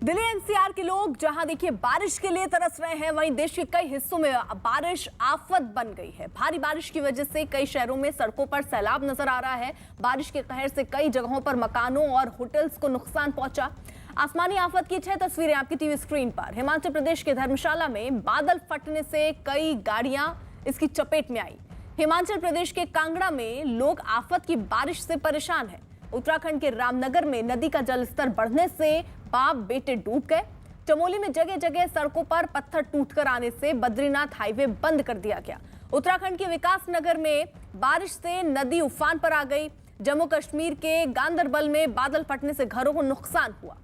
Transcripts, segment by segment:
Delhi NCR के लोग जहां देखिए बारिश के लिए तरस रहे हैं, वहीं देश के कई हिस्सों में बारिश आफत बन गई है। भारी बारिश की वजह से कई शहरों में सड़कों पर सैलाब नजर आ रहा है। बारिश के कहर से कई जगहों पर मकानों और होटल्स को नुकसान पहुंचा। आसमानी आफत की 6 तस्वीरें आपकी टीवी स्क्रीन पर। हिमाचल प्रदेश के धर्मशाला में बादल फटने से कई गाड़ियां इसकी चपेट में आई। हिमाचल प्रदेश के कांगड़ा में लोग आफत की बारिश से परेशान हैं। उत्तराखंड के रामनगर में नदी का जलस्तर बढ़ने से बाप बेटे डूब गए। चमोली में जगह जगह सड़कों पर पत्थर टूटकर आने से बद्रीनाथ हाईवे बंद कर दिया गया। उत्तराखंड के विकास नगर में बारिश से नदी उफान पर आ गई। जम्मू कश्मीर के गांदरबल में बादल फटने से घरों को नुकसान हुआ।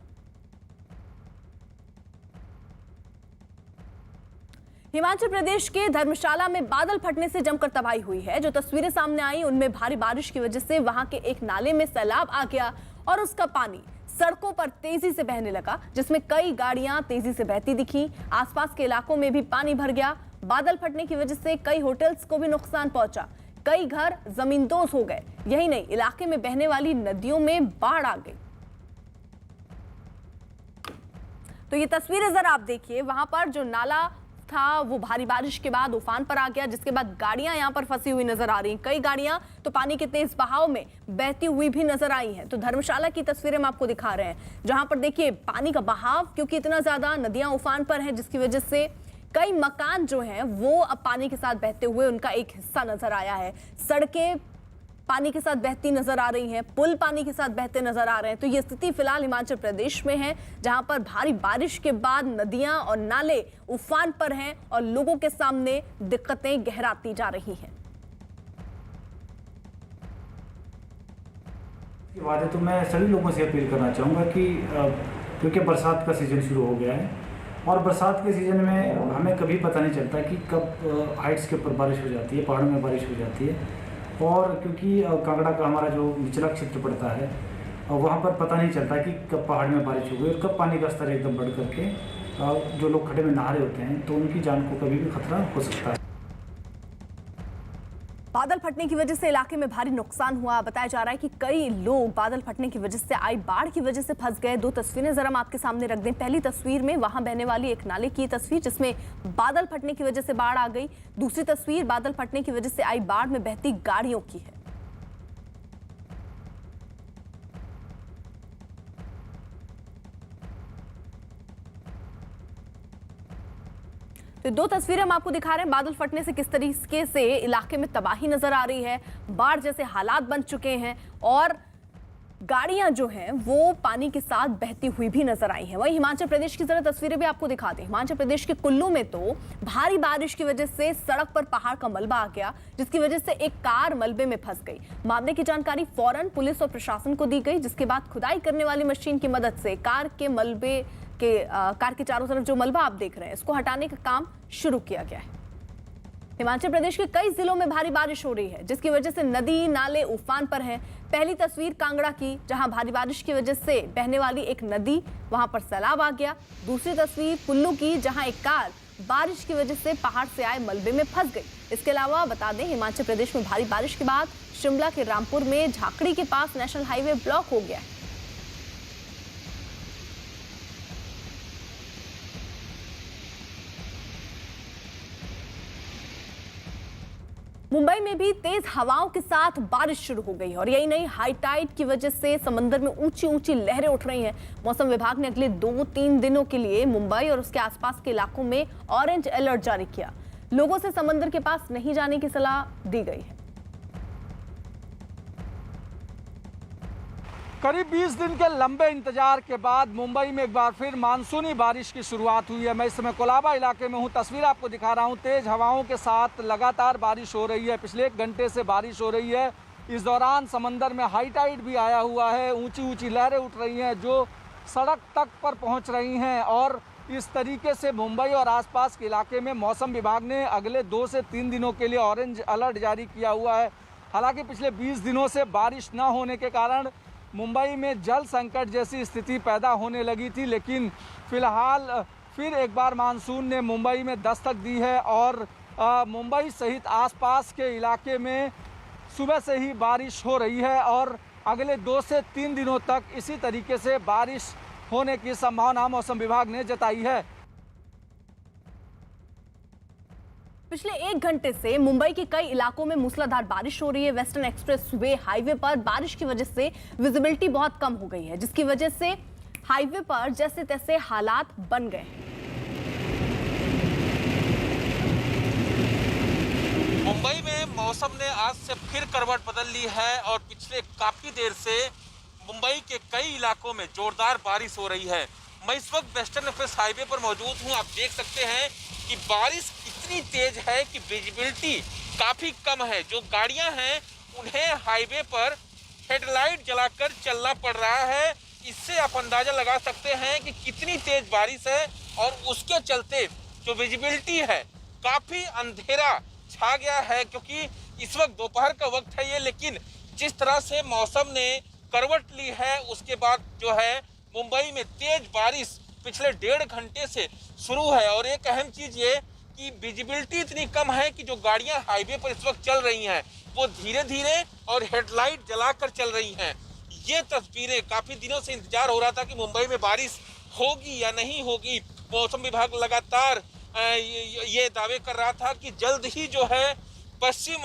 हिमाचल प्रदेश के धर्मशाला में बादल फटने से जमकर तबाही हुई है। जो तस्वीरें सामने आई उनमें भारी बारिश की वजह से वहां के एक नाले में सैलाब आ गया और उसका पानी सड़कों पर तेजी से बहने लगा, जिसमें कई गाड़ियां तेजी से बहती दिखी। आसपास के इलाकों में भी पानी भर गया। बादल फटने की वजह से कई होटल्स को भी नुकसान पहुंचा। कई घर जमींदोज हो गए। यही नहीं, इलाके में बहने वाली नदियों में बाढ़ आ गई। तो ये तस्वीरें जरा आप देखिए। वहां पर जो नाला था वो भारी बारिश के बाद उफान पर आ गया, जिसके बाद गाड़ियां यहां पर फंसी हुई नजर आ रही हैं। कई गाड़ियां तो पानी के तेज बहाव में बहती हुई भी नजर आई हैं। तो धर्मशाला की तस्वीरें हम आपको दिखा रहे हैं, जहां पर देखिए पानी का बहाव क्योंकि इतना ज्यादा, नदियां उफान पर हैं, जिसकी वजह से कई मकान जो हैं वो अब पानी के साथ बहते हुए उनका एक हिस्सा नजर आया है। सड़कें पानी के साथ बहती नजर आ रही हैं, पुल पानी के साथ बहते नजर आ रहे हैं। तो ये स्थिति फिलहाल हिमाचल प्रदेश में है, जहां पर भारी बारिश के बाद नदियां और नाले उफान पर हैं और लोगों के सामने दिक्कतें गहराती जा रही हैं। तो मैं सभी लोगों से अपील करना चाहूँगा कि क्योंकि बरसात का सीज़न शुरू हो गया है और बरसात के सीज़न में हमें कभी पता नहीं चलता कि कब हाइट्स के ऊपर बारिश हो जाती है, पहाड़ों में बारिश हो जाती है। और क्योंकि कांगड़ा का हमारा जो निचला क्षेत्र पड़ता है, वहाँ पर पता नहीं चलता कि कब पहाड़ में बारिश हो गई और कब पानी का स्तर एकदम बढ़ करके जो लोग खड्डे में नहा रहे होते हैं तो उनकी जान को कभी भी खतरा हो सकता है। बादल फटने की वजह से इलाके में भारी नुकसान हुआ। बताया जा रहा है कि कई लोग बादल फटने की वजह से आई बाढ़ की वजह से फंस गए। 2 तस्वीरें जरा हम आपके सामने रख दें। पहली तस्वीर में वहां बहने वाली एक नाले की तस्वीर, जिसमें बादल फटने की वजह से बाढ़ आ गई। दूसरी तस्वीर बादल फटने की वजह से आई बाढ़ में बहती गाड़ियों की है। तो 2 तस्वीरें हम आपको दिखा रहे हैं। बादल फटने से किस तरीके से इलाके में तबाही नजर आ रही है, बाढ़ जैसे हालात बन चुके हैं और गाड़ियां जो हैं वो पानी के साथ बहती हुई भी नजर आई हैं। वहीं हिमाचल प्रदेश की जरा तस्वीरें भी आपको दिखा दें। हिमाचल प्रदेश के कुल्लू में तो भारी बारिश की वजह से सड़क पर पहाड़ का मलबा आ गया, जिसकी वजह से एक कार मलबे में फंस गई। मामले की जानकारी फौरन पुलिस और प्रशासन को दी गई, जिसके बाद खुदाई करने वाली मशीन की मदद से कार के चारों तरफ जो मलबा आप देख रहे हैं इसको हटाने का काम शुरू किया गया है। हिमाचल प्रदेश के कई जिलों में भारी बारिश हो रही है, जिसकी वजह से नदी नाले उफान पर हैं। पहली तस्वीर कांगड़ा की, जहां भारी बारिश की वजह से बहने वाली एक नदी, वहां पर सैलाब आ गया। दूसरी तस्वीर कुल्लू की, जहां एक कार बारिश की वजह से पहाड़ से आए मलबे में फंस गई। इसके अलावा बता दें, हिमाचल प्रदेश में भारी बारिश के बाद शिमला के रामपुर में झाकड़ी के पास नेशनल हाईवे ब्लॉक हो गया है। मुंबई में भी तेज हवाओं के साथ बारिश शुरू हो गई है और यही नहीं, हाई टाइड की वजह से समंदर में ऊंची ऊंची लहरें उठ रही हैं। मौसम विभाग ने अगले 2-3 दिनों के लिए मुंबई और उसके आसपास के इलाकों में ऑरेंज अलर्ट जारी किया। लोगों से समंदर के पास नहीं जाने की सलाह दी गई है। करीब 20 दिन के लंबे इंतजार के बाद मुंबई में एक बार फिर मानसूनी बारिश की शुरुआत हुई है। मैं इस समय कोलाबा इलाके में हूं। तस्वीर आपको दिखा रहा हूं। तेज हवाओं के साथ लगातार बारिश हो रही है। पिछले 1 घंटे से बारिश हो रही है। इस दौरान समंदर में हाई टाइड भी आया हुआ है। ऊंची ऊंची लहरें उठ रही हैं जो सड़क तक पर पहुंच रही हैं और इस तरीके से मुंबई और आसपास के इलाके में मौसम विभाग ने अगले 2 से 3 दिनों के लिए ऑरेंज अलर्ट जारी किया हुआ है। हालांकि पिछले 20 दिनों से बारिश न होने के कारण मुंबई में जल संकट जैसी स्थिति पैदा होने लगी थी, लेकिन फिलहाल फिर एक बार मानसून ने मुंबई में दस्तक दी है और मुंबई सहित आसपास के इलाके में सुबह से ही बारिश हो रही है और अगले 2 से 3 दिनों तक इसी तरीके से बारिश होने की संभावना मौसम विभाग ने जताई है। पिछले 1 घंटे से मुंबई के कई इलाकों में मूसलाधार बारिश हो रही है। वेस्टर्न एक्सप्रेस वे हाईवे पर बारिश की वजह से विजिबिलिटी बहुत कम हो गई है, जिसकी वजह से हाईवे पर जैसे तैसे हालात बन गए हैं। मुंबई में मौसम ने आज से फिर करवट बदल ली है और पिछले काफी देर से मुंबई के कई इलाकों में जोरदार बारिश हो रही है। मैं इस वक्त वेस्टर्न एक्सप्रेस हाईवे पर मौजूद हूं। आप देख सकते हैं कि बारिश इतनी तेज है कि विजिबिलिटी काफी कम है। जो गाड़ियां हैं उन्हें हाईवे पर हेडलाइट जलाकर चलना पड़ रहा है। इससे आप अंदाजा लगा सकते हैं कि कितनी तेज बारिश है और उसके चलते जो विजिबिलिटी है काफी अंधेरा छा गया है, क्योंकि इस वक्त दोपहर का वक्त है ये, लेकिन जिस तरह से मौसम ने करवट ली है उसके बाद जो है मुंबई में तेज बारिश पिछले 1.5 घंटे से शुरू है। और एक अहम चीज ये कि विजिबिलिटी इतनी कम है कि जो गाड़ियां हाईवे पर इस वक्त चल रही हैं वो धीरे धीरे और हेडलाइट जलाकर चल रही हैं। ये तस्वीरें काफी दिनों से इंतजार हो रहा था कि मुंबई में बारिश होगी या नहीं होगी। मौसम विभाग लगातार ये दावे कर रहा था कि जल्द ही जो है पश्चिम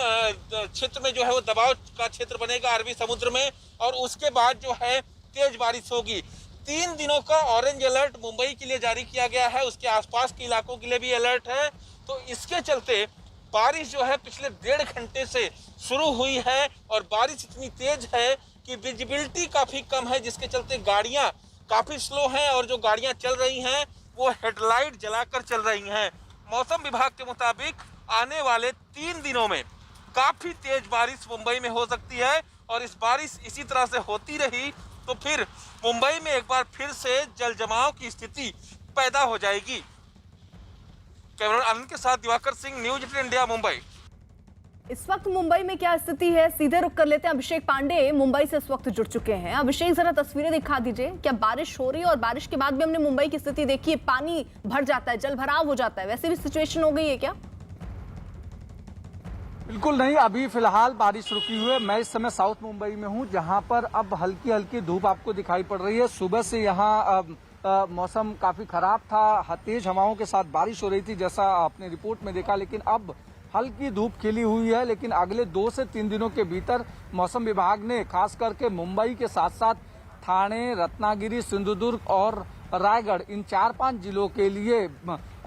क्षेत्र में जो है वो दबाव का क्षेत्र बनेगा अरबी समुद्र में, और उसके बाद जो है तेज बारिश होगी। 3 दिनों का ऑरेंज अलर्ट मुंबई के लिए जारी किया गया है, उसके आसपास के इलाकों के लिए भी अलर्ट है। तो इसके चलते बारिश जो है पिछले 1.5 घंटे से शुरू हुई है और बारिश इतनी तेज है कि विजिबिलिटी काफी कम है, जिसके चलते गाड़ियां काफी स्लो हैं और जो गाड़ियां चल रही हैं वो हेडलाइट जलाकर चल रही हैं। मौसम विभाग के मुताबिक आने वाले 3 दिनों में काफी तेज बारिश मुंबई में हो सकती है और इस बारिश इसी तरह से होती रही तो फिर मुंबई में एक बार फिर से जल जमाव की स्थिति पैदा हो जाएगी। कैमरा आनंद के साथ दिवाकर सिंह, न्यूज़ 18 इंडिया, मुंबई। इस वक्त मुंबई में क्या स्थिति है, सीधे रुक कर लेते हैं। अभिषेक पांडे मुंबई से इस वक्त जुड़ चुके हैं। अभिषेक, जरा तस्वीरें दिखा दीजिए। क्या बारिश हो रही है और बारिश के बाद भी हमने मुंबई की स्थिति देखी है, पानी भर जाता है, जल भराव हो जाता है, वैसे भी सिचुएशन हो गई है क्या? बिल्कुल नहीं, अभी फिलहाल बारिश रुकी हुई है। मैं इस समय साउथ मुंबई में हूं, जहां पर अब हल्की हल्की धूप आपको दिखाई पड़ रही है। सुबह से यहां मौसम काफी खराब था, तेज हवाओं के साथ बारिश हो रही थी जैसा आपने रिपोर्ट में देखा, लेकिन अब हल्की धूप खिली हुई है। लेकिन अगले 2 से 3 दिनों के भीतर मौसम विभाग ने खास करके मुंबई के साथ साथ ठाणे, रत्नागिरी, सिंधुदुर्ग और रायगढ़, इन 4-5 जिलों के लिए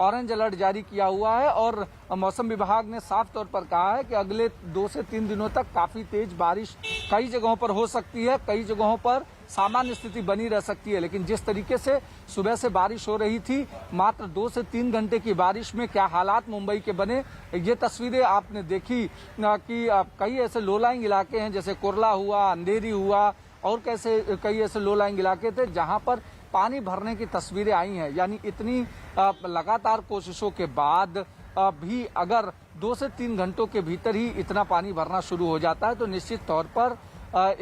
ऑरेंज अलर्ट जारी किया हुआ है। और मौसम विभाग ने साफ तौर पर कहा है कि अगले 2 से 3 दिनों तक काफी तेज बारिश कई जगहों पर हो सकती है, कई जगहों पर सामान्य स्थिति बनी रह सकती है। लेकिन जिस तरीके से सुबह से बारिश हो रही थी, मात्र 2 से 3 घंटे की बारिश में क्या हालात मुंबई के बने, ये तस्वीरें आपने देखी कि कई ऐसे लो लाइंग इलाके हैं, जैसे कुर्ला हुआ, अंधेरी हुआ और कई ऐसे लो लाइंग इलाके थे जहां पर पानी भरने की तस्वीरें आई हैं। यानी इतनी लगातार कोशिशों के बाद भी अगर 2 से 3 घंटों के भीतर ही इतना पानी भरना शुरू हो जाता है तो निश्चित तौर पर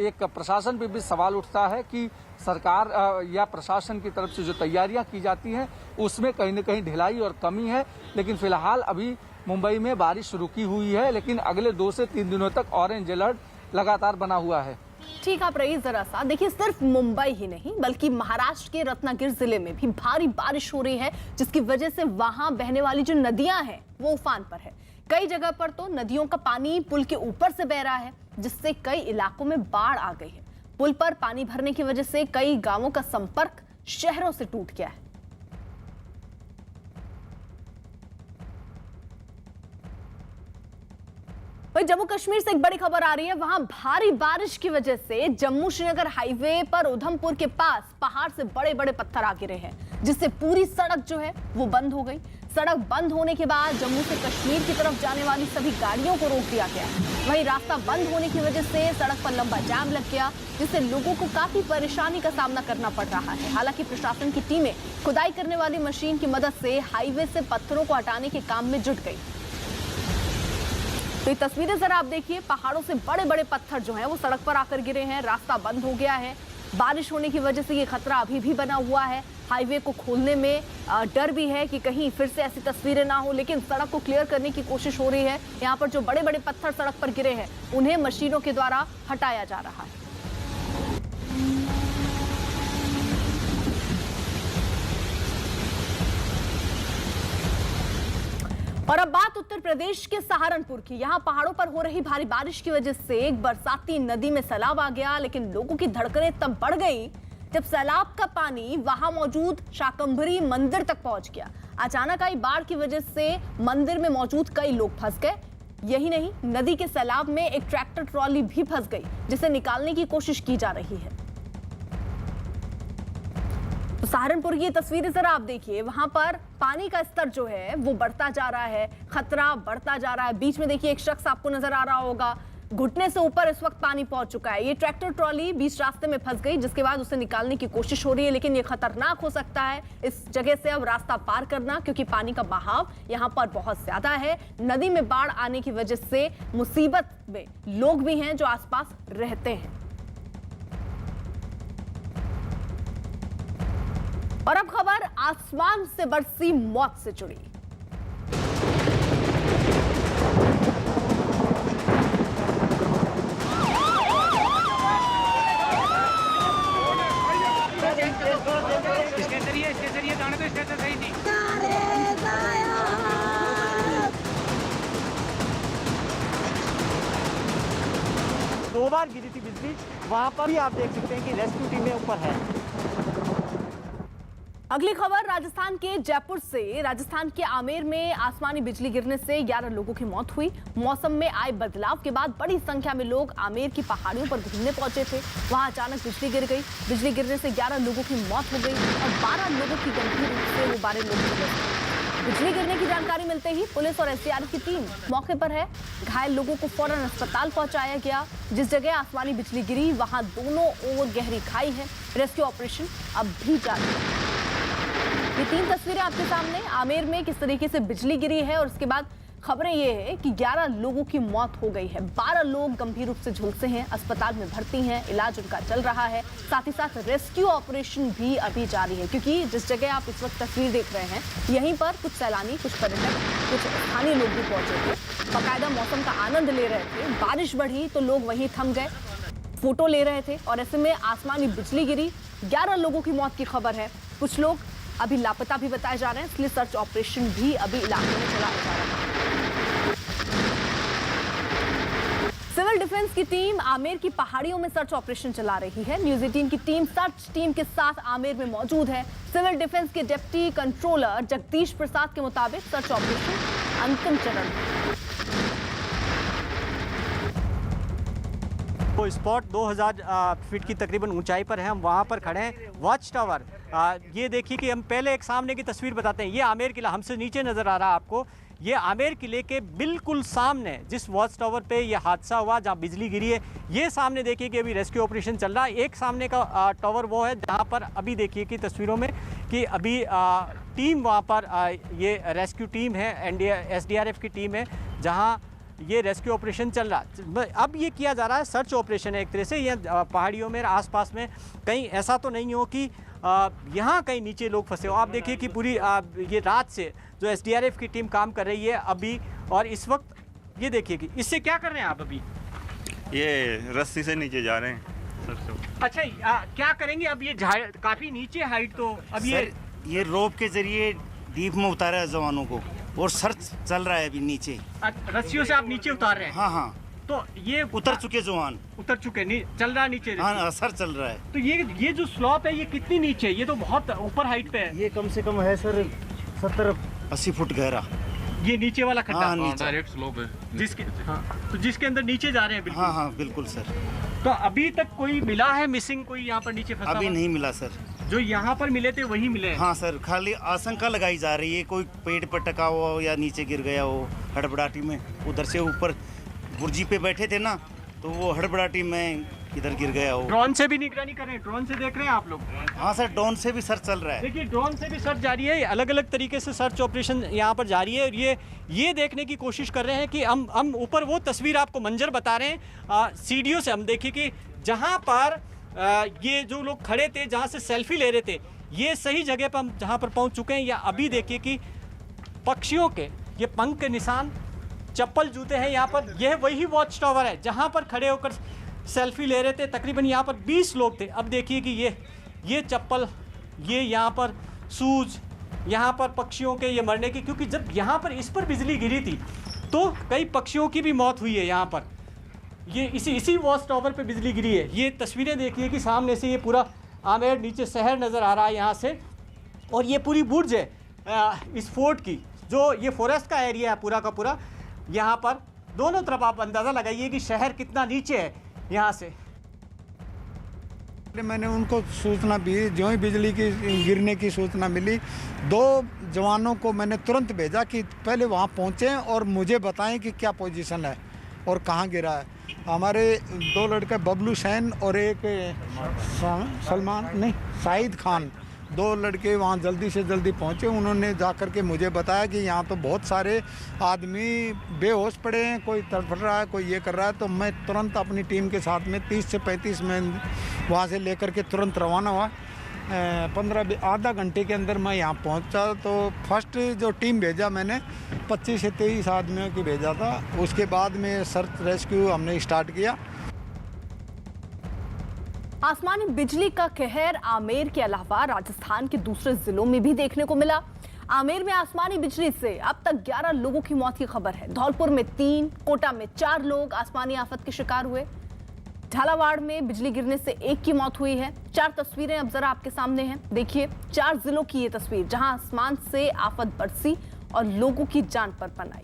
एक प्रशासन पे भी सवाल उठता है कि सरकार या प्रशासन की तरफ से जो तैयारियां की जाती हैं उसमें कहीं न कहीं ढिलाई और कमी है। लेकिन फिलहाल अभी मुंबई में बारिश रुकी हुई है, लेकिन अगले 2 से 3 दिनों तक ऑरेंज अलर्ट लगातार बना हुआ है। ठीक, आप रहिए जरा सा। देखिए, सिर्फ मुंबई ही नहीं बल्कि महाराष्ट्र के रत्नागिरी जिले में भी भारी बारिश हो रही है, जिसकी वजह से वहां बहने वाली जो नदियां हैं वो उफान पर है। कई जगह पर तो नदियों का पानी पुल के ऊपर से बह रहा है, जिससे कई इलाकों में बाढ़ आ गई है। पुल पर पानी भरने की वजह से कई गांवों का संपर्क शहरों से टूट गया है। जम्मू कश्मीर से एक बड़ी खबर आ रही है। वहां भारी बारिश की वजह से जम्मू श्रीनगर हाईवे पर उधमपुर के पास पहाड़ से बड़े बड़े पत्थर आ गिरे हैं, जिससे पूरी सड़क जो है वो बंद हो गई। सड़क बंद होने के बाद जम्मू से कश्मीर की तरफ जाने वाली सभी गाड़ियों को रोक दिया गया। वहीं रास्ता बंद होने की वजह से सड़क पर लंबा जाम लग गया, जिससे लोगों को काफी परेशानी का सामना करना पड़ रहा है। हालांकि प्रशासन की टीमें खुदाई करने वाली मशीन की मदद से हाईवे से पत्थरों को हटाने के काम में जुट गई। तो ये तस्वीरें जरा आप देखिए, पहाड़ों से बड़े बड़े पत्थर जो हैं वो सड़क पर आकर गिरे हैं। रास्ता बंद हो गया है। बारिश होने की वजह से ये खतरा अभी भी बना हुआ है। हाईवे को खोलने में डर भी है कि कहीं फिर से ऐसी तस्वीरें ना हो, लेकिन सड़क को क्लियर करने की कोशिश हो रही है। यहाँ पर जो बड़े बड़े पत्थर सड़क पर गिरे हैं उन्हें मशीनों के द्वारा हटाया जा रहा है। और अब बात उत्तर प्रदेश के सहारनपुर की। यहाँ पहाड़ों पर हो रही भारी बारिश की वजह से एक बरसाती नदी में सैलाब आ गया, लेकिन लोगों की धड़कनें तब बढ़ गई जब सैलाब का पानी वहां मौजूद शाकंभरी मंदिर तक पहुंच गया। अचानक आई बाढ़ की वजह से मंदिर में मौजूद कई लोग फंस गए। यही नहीं, नदी के सैलाब में एक ट्रैक्टर ट्रॉली भी फंस गई, जिसे निकालने की कोशिश की जा रही है। तो सहारनपुर की तस्वीरें जरा आप देखिए, वहां पर पानी का स्तर जो है वो बढ़ता जा रहा है, खतरा बढ़ता जा रहा है। बीच में देखिए एक शख्स आपको नजर आ रहा होगा, घुटने से ऊपर इस वक्त पानी पहुंच चुका है। ये ट्रैक्टर ट्रॉली बीच रास्ते में फंस गई, जिसके बाद उसे निकालने की कोशिश हो रही है, लेकिन ये खतरनाक हो सकता है इस जगह से अब रास्ता पार करना, क्योंकि पानी का बहाव यहाँ पर बहुत ज्यादा है। नदी में बाढ़ आने की वजह से मुसीबत में लोग भी हैं जो आसपास रहते हैं। और अब खबर आसमान से बरसी मौत से जुड़ी। इसके जरिए जाने तो स्टेशन सही नहीं। दो बार गिरी थी बिजली, वहां पर भी आप देख सकते हैं कि रेस्क्यू टीमें ऊपर है। अगली खबर राजस्थान के जयपुर से। राजस्थान के आमेर में आसमानी बिजली गिरने से 11 लोगों की मौत हुई। मौसम में आए बदलाव के बाद बड़ी संख्या में लोग आमेर की पहाड़ियों पर घूमने पहुंचे थे। वहां अचानक बिजली गिर गई। बिजली गिरने से 11 लोगों की मौत हो गई और 12 लोगों की गंभीर रूप से वो 12 लोग झुलस गए। बिजली गिरने की जानकारी मिलते ही पुलिस और एसडीआरएफ की टीम मौके पर है। घायल लोगों को फौरन अस्पताल पहुंचाया गया। जिस जगह आसमानी बिजली गिरी वहां दोनों ओर गहरी खाई है। रेस्क्यू ऑपरेशन अब भी जारी है। ये 3 तस्वीरें आपके सामने, आमेर में किस तरीके से बिजली गिरी है और उसके बाद खबरें ये है कि 11 लोगों की मौत हो गई है। 12 लोग गंभीर रूप से झुलसे हैं, अस्पताल में भर्ती हैं, इलाज उनका चल रहा है। साथ ही साथ रेस्क्यू ऑपरेशन भी अभी जारी है, क्योंकि जिस जगह आप इस वक्त तस्वीर देख रहे हैं यहीं पर कुछ सैलानी, कुछ पर्यटक, कुछ स्थानीय लोग भी पहुंचे थे। बाकायदा मौसम का आनंद ले रहे थे। बारिश बढ़ी तो लोग वहीं थम गए, फोटो ले रहे थे और ऐसे में आसमानी बिजली गिरी। 11 लोगों की मौत की खबर है। कुछ लोग अभी लापता भी बताए जा रहे हैं, इसलिए सर्च ऑपरेशन भी अभी इलाके में चलाया जा रहा है। सिविल डिफेंस की टीम आमेर की पहाड़ियों में सर्च ऑपरेशन चला रही है। न्यूज 18 की टीम सर्च टीम के साथ आमेर में मौजूद है। सिविल डिफेंस के डिप्टी कंट्रोलर जगदीश प्रसाद के मुताबिक सर्च ऑपरेशन अंतिम चरण में। वो स्पॉट 2000 फीट की तकरीबन ऊंचाई पर है। हम वहाँ पर खड़े हैं। वॉच टावर, ये देखिए कि हम पहले एक सामने की तस्वीर बताते हैं। ये आमेर किला हमसे नीचे नज़र आ रहा है आपको। ये आमेर किले के बिल्कुल सामने जिस वॉच टावर पे ये हादसा हुआ, जहाँ बिजली गिरी है, ये सामने देखिए कि अभी रेस्क्यू ऑपरेशन चल रहा है। एक सामने का टावर वो है जहाँ पर अभी देखिए कि तस्वीरों में कि अभी टीम वहाँ पर ये रेस्क्यू टीम है, एसडीआरएफ की टीम है, जहाँ ये रेस्क्यू ऑपरेशन चल रहा है। अब ये किया जा रहा है सर्च ऑपरेशन है एक तरह से। ये पहाड़ियों में आसपास में कहीं ऐसा तो नहीं हो कि यहाँ कहीं नीचे लोग फंसे हो। आप देखिए कि पूरी ये रात से जो एसडीआरएफ की टीम काम कर रही है अभी, और इस वक्त ये देखिए कि इससे क्या कर रहे हैं आप अभी? ये रस्सी से नीचे जा रहे हैं। अच्छा, क्या करेंगे अब? ये काफ़ी नीचे हाइट, तो अब ये रोप के जरिए डीप में उतारा है जवानों को और सर्च चल रहा है अभी नीचे। रस्सियों से आप नीचे उतार रहे हैं? हाँ हाँ, तो ये उतर चुके जवान, उतर चुके, चल रहा है नीचे। हाँ, असर चल रहा है। तो ये जो स्लॉप है ये कितनी नीचे है? ये तो बहुत ऊपर हाइट पे है। ये कम से कम है सर 70-80 फुट गहरा। ये नीचे वाला खड्डा? हाँ, नीचे डायरेक्ट स्लोप है जिसके, हाँ, तो जिसके अंदर नीचे जा रहे हैं बिल्कुल। हाँ हाँ बिल्कुल सर। तो अभी तक कोई मिला है मिसिंग? कोई यहाँ पर नीचे फंसा? अभी नहीं मिला सर। जो यहाँ पर मिले थे वही मिले हैं? हाँ सर, खाली आशंका लगाई जा रही है कोई पेड़ पर टका हुआ हो या नीचे गिर गया हो हड़बड़ाटी में। उधर से ऊपर बुर्जी पे बैठे थे ना, तो वो हड़बड़ाटी में इधर गिर गया हो। ड्रोन से भी निगरानी कर रहे हैं? ड्रोन से देख रहे हैं आप लोग? हाँ सर, ड्रोन से भी सर्च चल रहा है। देखिए ड्रोन से भी सर्च जारी है। अलग अलग तरीके से सर्च ऑपरेशन यहाँ पर जारी है। और ये देखने की कोशिश कर रहे हैं कि हम ऊपर वो तस्वीर आपको मंजर बता रहे हैं सीढ़ियों से। हम देखिए कि जहाँ पर ये जो लोग खड़े थे, जहाँ से सेल्फी ले रहे थे, ये सही जगह पर हम जहाँ पर पहुँच चुके हैं। या अभी देखिए कि पक्षियों के ये पंख के निशान, चप्पल जूते हैं यहाँ पर। यह वही वॉच टावर है जहाँ पर खड़े होकर सेल्फी ले रहे थे। तकरीबन यहाँ पर 20 लोग थे। अब देखिए कि ये चप्पल, ये यहाँ पर शूज, यहाँ पर पक्षियों के ये मरने की, क्योंकि जब यहाँ पर इस पर बिजली गिरी थी तो कई पक्षियों की भी मौत हुई है। यहाँ पर ये इसी वॉच टावर पे बिजली गिरी है। ये तस्वीरें देखिए कि सामने से ये पूरा आमेर नीचे शहर नज़र आ रहा है यहाँ से, और ये पूरी बुर्ज है इस फोर्ट की, जो ये फॉरेस्ट का एरिया है पूरा का पूरा। यहाँ पर दोनों तरफ आप अंदाज़ा लगाइए कि शहर कितना नीचे है यहाँ से। मैंने उनको सूचना भी, जो ही बिजली की गिरने की सूचना मिली, 2 जवानों को मैंने तुरंत भेजा कि पहले वहाँ पहुँचें और मुझे बताएं कि क्या पोजीशन है और कहाँ गिरा है। हमारे 2 लड़के बबलू सैन और एक शाहिद खान, 2 लड़के वहाँ जल्दी से जल्दी पहुँचे। उन्होंने जा कर के मुझे बताया कि यहाँ तो बहुत सारे आदमी बेहोश पड़े हैं, कोई तड़फड़ रहा है, कोई ये कर रहा है। तो मैं तुरंत अपनी टीम के साथ में 30 से 35 मिनट वहाँ से लेकर के तुरंत रवाना हुआ। आधा घंटे के अंदर मैं यहाँ पहुँचा। तो फर्स्ट जो टीम भेजा मैंने 25 से 23 आदमियों की भेजा था। उसके बाद में सर्च रेस्क्यू हमने स्टार्ट किया। आसमानी बिजली का कहर आमेर के अलावा राजस्थान के दूसरे जिलों में भी देखने को मिला। आमेर में आसमानी बिजली से अब तक 11 लोगों की मौत की खबर है। धौलपुर में 3, कोटा में 4 लोग आसमानी आफत के शिकार हुए। झालावाड़ में बिजली गिरने से 1 की मौत हुई है। 4 तस्वीरें अब जरा आपके सामने हैं, देखिए 4 जिलों की ये तस्वीर, जहां आसमान से आफत बरसी और लोगों की जान पर पनाई।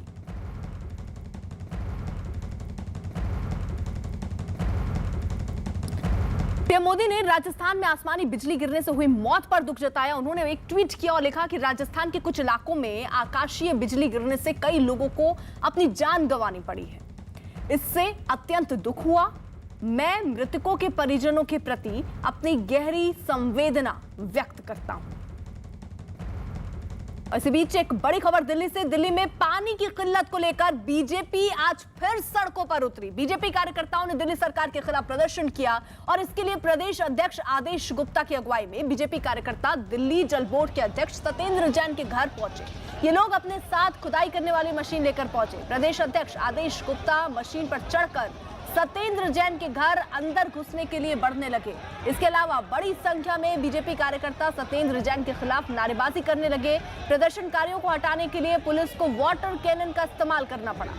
पीएम मोदी ने राजस्थान में आसमानी बिजली गिरने से हुई मौत पर दुख जताया। उन्होंने एक ट्वीट किया और लिखा कि राजस्थान के कुछ इलाकों में आकाशीय बिजली गिरने से कई लोगों को अपनी जान गंवानी पड़ी है। इससे अत्यंत दुख हुआ। मैं मृतकों के परिजनों के प्रति अपनी गहरी संवेदना व्यक्त करता हूं। इसी बीच एक बड़ी खबर दिल्ली से। दिल्ली में पानी की किल्लत को लेकर बीजेपी आज फिर सड़कों पर उतरी। बीजेपी कार्यकर्ताओं ने दिल्ली सरकार के खिलाफ प्रदर्शन किया और इसके लिए प्रदेश अध्यक्ष आदेश गुप्ता की अगुवाई में बीजेपी कार्यकर्ता दिल्ली जल बोर्ड के अध्यक्ष सत्येंद्र जैन के घर पहुंचे। ये लोग अपने साथ खुदाई करने वाली मशीन लेकर पहुंचे। प्रदेश अध्यक्ष आदेश गुप्ता मशीन पर चढ़कर सत्येंद्र जैन के घर अंदर घुसने के लिए बढ़ने लगे। इसके अलावा बड़ी संख्या में बीजेपी कार्यकर्ता सत्येंद्र जैन के खिलाफ नारेबाजी करने लगे। प्रदर्शनकारियों को हटाने के लिए पुलिस को वाटर कैनन का इस्तेमाल करना पड़ा।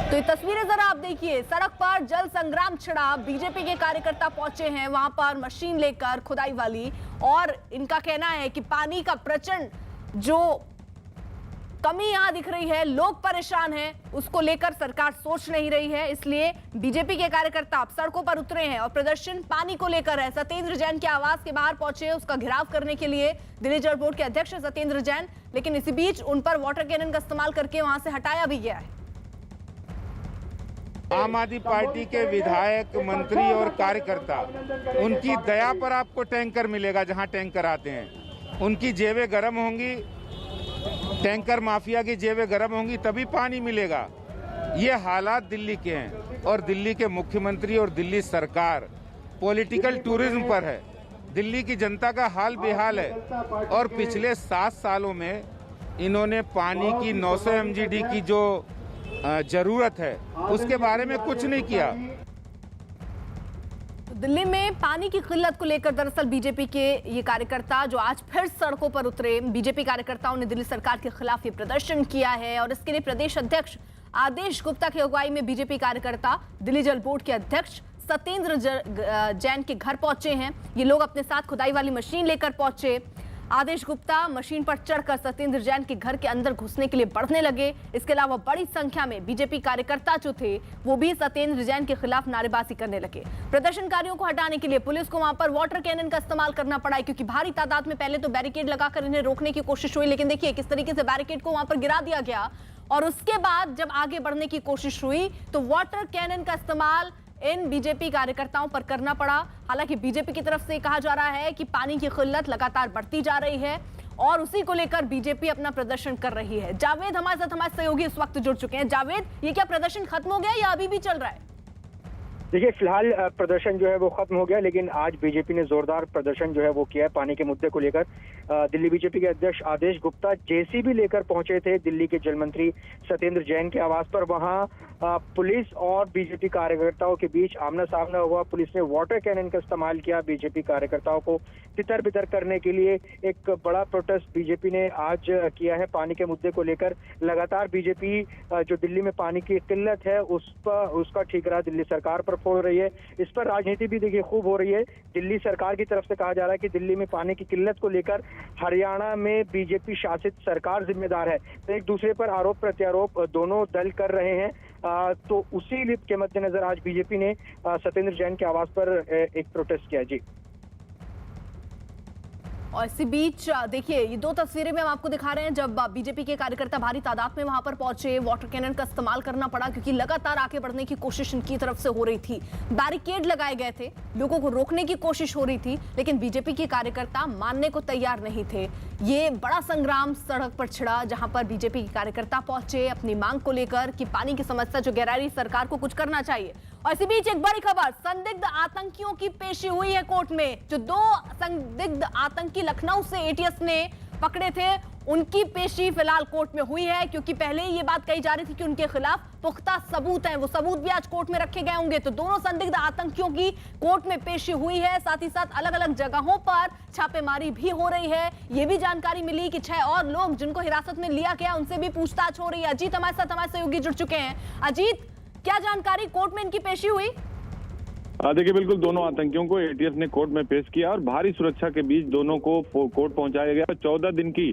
तो ये तस्वीरें जरा आप देखिए, सड़क पर जल संग्राम छिड़ा। बीजेपी के कार्यकर्ता पहुंचे हैं वहां पर मशीन लेकर खुदाई वाली, और इनका कहना है कि पानी का प्रचंड जो कमी यहां दिख रही है, लोग परेशान हैं, उसको लेकर सरकार सोच नहीं रही है। इसलिए बीजेपी के कार्यकर्ता अब सड़कों पर उतरे हैं और प्रदर्शन पानी को लेकर है। सत्येंद्र जैन के आवास के बाहर पहुंचे उसका घेराव करने के लिए दिल्ली जल बोर्ड के अध्यक्ष सत्येंद्र जैन, लेकिन इसी बीच उन पर वाटर कैनन का इस्तेमाल करके वहां से हटाया भी गया है। आम आदमी पार्टी के विधायक, मंत्री और कार्यकर्ता, उनकी दया पर आपको टैंकर मिलेगा। जहां टैंकर आते हैं उनकी जेबें गर्म होंगी, टैंकर माफिया की जेबें गर्म होंगी, तभी पानी मिलेगा। ये हालात दिल्ली के हैं और दिल्ली के मुख्यमंत्री और दिल्ली सरकार पॉलिटिकल टूरिज्म पर है। दिल्ली की जनता का हाल बेहाल है और पिछले 7 सालों में इन्होंने पानी की 900 MGD की जो जरूरत है उसके बारे में कुछ नहीं किया। दिल्ली में पानी की किल्लत को लेकर दरअसल बीजेपी के ये कार्यकर्ता जो आज फिर सड़कों पर उतरे, बीजेपी कार्यकर्ताओं ने दिल्ली सरकार के खिलाफ ये प्रदर्शन किया है और इसके लिए प्रदेश अध्यक्ष आदेश गुप्ता की अगुवाई में बीजेपी कार्यकर्ता दिल्ली जल बोर्ड के अध्यक्ष सत्येंद्र जैन के घर पहुंचे हैं। ये लोग अपने साथ खुदाई वाली मशीन लेकर पहुंचे। आदेश गुप्ता मशीन पर चढ़कर सत्येंद्र जैन के घर के अंदर घुसने के लिए बढ़ने लगे। इसके अलावा बड़ी संख्या में बीजेपी कार्यकर्ता जो थे वो भी सत्येंद्र जैन के खिलाफ नारेबाजी करने लगे। प्रदर्शनकारियों को हटाने के लिए पुलिस को वहां पर वाटर कैनन का इस्तेमाल करना पड़ा, क्योंकि भारी तादाद में पहले तो बैरिकेड लगाकर इन्हें रोकने की कोशिश हुई, लेकिन देखिए किस तरीके से बैरिकेड को वहां पर गिरा दिया गया। और उसके बाद जब आगे बढ़ने की कोशिश हुई तो वाटर कैनन का इस्तेमाल इन बीजेपी कार्यकर्ताओं पर करना पड़ा। हालांकि बीजेपी की तरफ से कहा जा रहा है कि पानी की किल्लत लगातार बढ़ती जा रही है और उसी को लेकर बीजेपी अपना प्रदर्शन कर रही है। जावेद हमारे साथ, हमारे सहयोगी इस वक्त जुड़ चुके हैं। जावेद, ये क्या प्रदर्शन खत्म हो गया या अभी भी चल रहा है? देखिए फिलहाल प्रदर्शन जो है वो खत्म हो गया, लेकिन आज बीजेपी ने जोरदार प्रदर्शन जो है वो किया है पानी के मुद्दे को लेकर। दिल्ली बीजेपी के अध्यक्ष आदेश गुप्ता जेसीबी लेकर पहुंचे थे दिल्ली के जल मंत्री सत्येंद्र जैन के आवास पर। वहां पुलिस और बीजेपी कार्यकर्ताओं के बीच आमना सामना हुआ। पुलिस ने वाटर कैनन का इस्तेमाल किया बीजेपी कार्यकर्ताओं को तितर बितर करने के लिए। एक बड़ा प्रोटेस्ट बीजेपी ने आज किया है पानी के मुद्दे को लेकर। लगातार बीजेपी जो दिल्ली में पानी की किल्लत है उसका ठिकरा दिल्ली सरकार पर फोड़ रही है। इस पर राजनीति भी देखिए खूब हो रही है। दिल्ली सरकार की तरफ से कहा जा रहा है कि दिल्ली में पानी की किल्लत को लेकर हरियाणा में बीजेपी शासित सरकार जिम्मेदार है। तो एक दूसरे पर आरोप प्रत्यारोप दोनों दल कर रहे हैं। तो उसी के मद्देनजर आज बीजेपी ने सत्येंद्र जैन के आवास पर एक प्रोटेस्ट किया। जी और इसी बीच देखिए ये दो तस्वीरें में हम आपको दिखा रहे हैं जब बीजेपी के कार्यकर्ता भारी तादाद में वहां पर पहुंचे। वाटर कैनन का इस्तेमाल करना पड़ा क्योंकि लगातार आगे बढ़ने की कोशिश इनकी तरफ से हो रही थी। बैरिकेड लगाए गए थे, लोगों को रोकने की कोशिश हो रही थी, लेकिन बीजेपी के कार्यकर्ता मानने को तैयार नहीं थे। ये बड़ा संग्राम सड़क पर छिड़ा जहां पर बीजेपी के कार्यकर्ता पहुंचे अपनी मांग को लेकर कि पानी की समस्या जो गहरा रही सरकार को कुछ करना चाहिए। और इसी बीच एक बड़ी खबर, संदिग्ध आतंकियों की पेशी हुई है कोर्ट में। जो 2 संदिग्ध आतंकी लखनऊ से एटीएस ने पकड़े थे उनकी पेशी फिलहाल कोर्ट में हुई है, क्योंकि पहले ही ये बात कही जा रही थी कि उनके खिलाफ पुख्ता सबूत हैं। वो सबूत भी आज कोर्ट में रखे गए होंगे। तो दोनों संदिग्ध आतंकियों की कोर्ट में पेशी हुई है। साथ ही साथ अलग अलग जगहों पर छापेमारी भी हो रही है। ये भी जानकारी मिली कि 6 और लोग जिनको हिरासत में लिया गया उनसे भी पूछताछ हो रही है। अजीत हमारे साथ सहयोगी जुड़ चुके हैं। अजीत, क्या जानकारी, कोर्ट में इनकी पेशी हुई? देखिए बिल्कुल, दोनों आतंकियों को एटीएस ने कोर्ट में पेश किया और भारी सुरक्षा के बीच दोनों को कोर्ट पहुंचाया गया। 14 दिन की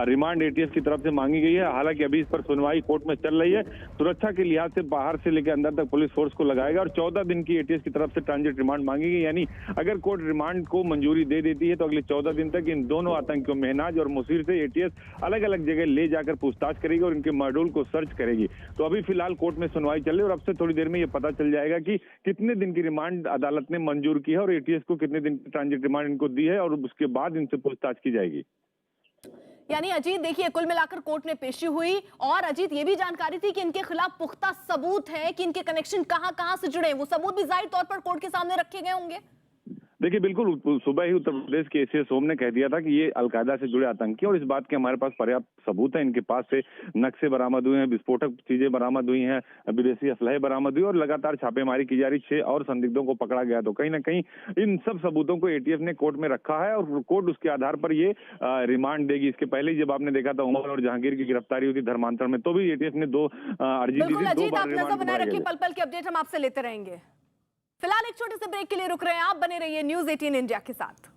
रिमांड एटीएस की तरफ से मांगी गई है। हालांकि अभी इस पर सुनवाई कोर्ट में चल रही है। सुरक्षा के लिहाज से बाहर से लेकर अंदर तक पुलिस फोर्स को लगाएगा और 14 दिन की एटीएस की तरफ से ट्रांजिट रिमांड मांगी गई। यानी अगर कोर्ट रिमांड को मंजूरी दे देती है तो अगले 14 दिन तक इन दोनों आतंकियों महनाज और मुसीर से एटीएस अलग अलग जगह ले जाकर पूछताछ करेगी और इनके मॉड्यूल को सर्च करेगी। तो अभी फिलहाल कोर्ट में सुनवाई चल रही है और अब से थोड़ी देर में ये पता चल जाएगा कि कितने दिन की रिमांड अदालत ने मंजूर की है और एटीएस को कितने दिन की ट्रांजिट रिमांड इनको दी है और उसके बाद इनसे पूछताछ की जाएगी। यानी अजीत देखिए कुल मिलाकर कोर्ट में पेशी हुई और अजीत ये भी जानकारी थी कि इनके खिलाफ पुख्ता सबूत है कि इनके कनेक्शन कहां से जुड़े हैं। वो सबूत भी जाहिर तौर पर कोर्ट के सामने रखे गए होंगे। देखिए बिल्कुल, सुबह ही उत्तर प्रदेश के एसीएस होम ने कह दिया था कि ये अलकायदा से जुड़े आतंकी और इस बात के हमारे पास पर्याप्त सबूत है। इनके पास से नक्शे बरामद हुए हैं, विस्फोटक चीजें बरामद हुई हैं, विदेशी असलहे बरामद हुई और लगातार छापेमारी की जा रही। 6 और संदिग्धों को पकड़ा गया। तो कहीं ना कहीं इन सब सबूतों को एटीएस ने कोर्ट में रखा है और कोर्ट उसके आधार पर ये रिमांड देगी। इसके पहले जब आपने देखा था उमर और जहांगीर की गिरफ्तारी हुई थी धर्मांतरण में, तो भी एटीएस ने 2 अर्जी दी थी। 2 बार रिमांड बनाए रखिए, पल पल की अपडेट हम आपसे लेते रहेंगे। फिलहाल एक छोटे से ब्रेक के लिए रुक रहे हैं आप। बने रहिए न्यूज़ 18 इंडिया के साथ।